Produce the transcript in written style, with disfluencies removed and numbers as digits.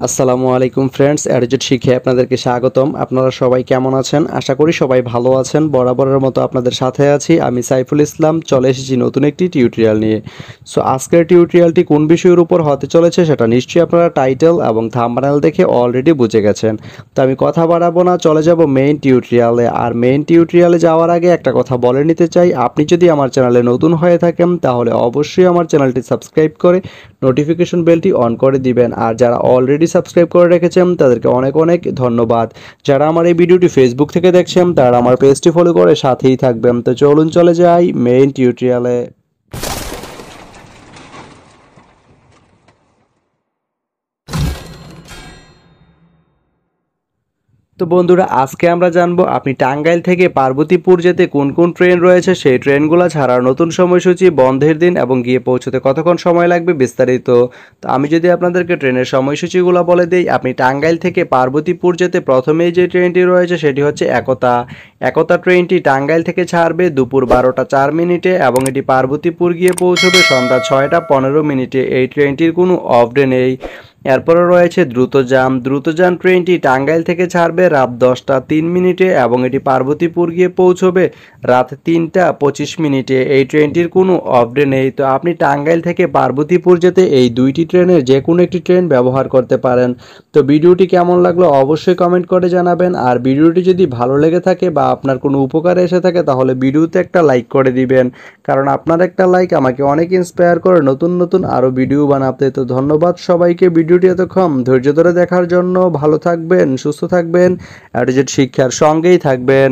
আসসালামু আলাইকুম ফ্রেন্ডস, অ্যাডজেট শিখে আপনাদেরকে স্বাগতম। আপনারা সবাই কেমন আছেন? আশা করি সবাই ভালো আছেন। বরাবরের মতো আপনাদের সাথে আছি আমি সাইফুল ইসলাম। চলে এসেছি নতুন একটি টিউটোরিয়াল নিয়ে। সো আজকের টিউটোরিয়ালটি কোন বিষয়ের উপর হতে চলেছে সেটা নিশ্চয়ই আপনারা টাইটেল এবং থাম্বনেল দেখে অলরেডি বুঝে গেছেন। তো আমি কথা বাড়াবো না, চলে যাব মেইন টিউটোরিয়ালে। আর মেইন টিউটোরিয়ালে যাওয়ার আগে একটা কথা বলে নিতে চাই, আপনি যদি আমার চ্যানেলে নতুন হয়ে থাকেন তাহলে অবশ্যই আমার চ্যানেলটি সাবস্ক্রাইব করে নোটিফিকেশন বেলটি অন করে দিবেন। আর যারা অলরেডি সাবস্ক্রাইব করে রেখেছেন তাদেরকে অনেক অনেক ধন্যবাদ। যারা আমার এই ভিডিওটি ফেসবুক থেকে দেখছেন তারা আমার পেজটি ফলো করে সাথেই থাকবেন। তো চলুন চলে যাই মেইন টিউটোরিয়ালে। তো বন্ধুরা, আজকে আমরা জানবো আপনি টাঙ্গাইল থেকে পার্বতীপুর যেতে কোন কোন ট্রেন রয়েছে, সেই ট্রেনগুলো ছাড়ার নতুন সময়সূচি, বন্ধের দিন এবং গিয়ে পৌঁছতে কতক্ষণ সময় লাগবে বিস্তারিত। তো আমি যদি আপনাদেরকে ট্রেনের সময়সূচিগুলো বলে দিই, আপনি টাঙ্গাইল থেকে পার্বতীপুর যেতে প্রথমেই যে ট্রেনটি রয়েছে সেটি হচ্ছে একতা। একতা ট্রেনটি টাঙ্গাইল থেকে ছাড়বে দুপুর 12টা 4 মিনিটে এবং এটি পার্বতীপুর গিয়ে পৌঁছবে সন্ধ্যা 6টা 15 মিনিটে। এই ট্রেনটির কোনো অফ ডে নেই। এরপরে রয়েছে দ্রুতযান। দ্রুতযান ট্রেনটি টাঙ্গাইল থেকে ছাড়বে রাত 10টা 3 মিনিটে এবং এটি পার্বতীপুর গিয়ে পৌঁছবে রাত 3টা 25 মিনিটে। এই ট্রেনটির কোনো অফ ডে নেই। তো আপনি টাঙ্গাইল থেকে পার্বতীপুর যেতে এই দুইটি ট্রেনের যে কোনো একটি ট্রেন ব্যবহার করতে পারেন। তো ভিডিওটি কেমন লাগলো অবশ্যই কমেন্ট করে জানাবেন। আর ভিডিওটি যদি ভালো লেগে থাকে বা আপনার কোনো উপকারে এসে থাকে তাহলে ভিডিওতে একটা লাইক করে দিবেন, কারণ আপনার একটা লাইক আমাকে অনেক ইন্সপায়ার করে নতুন নতুন আরও ভিডিও বানাতে। তো ধন্যবাদ সবাইকে ভিডিওটি এতক্ষণ ধৈর্য ধরে দেখার জন্য। ভালো থাকবেন, সুস্থ থাকবেন, অ্যাডজেট শিক্ষার সঙ্গেই থাকবেন।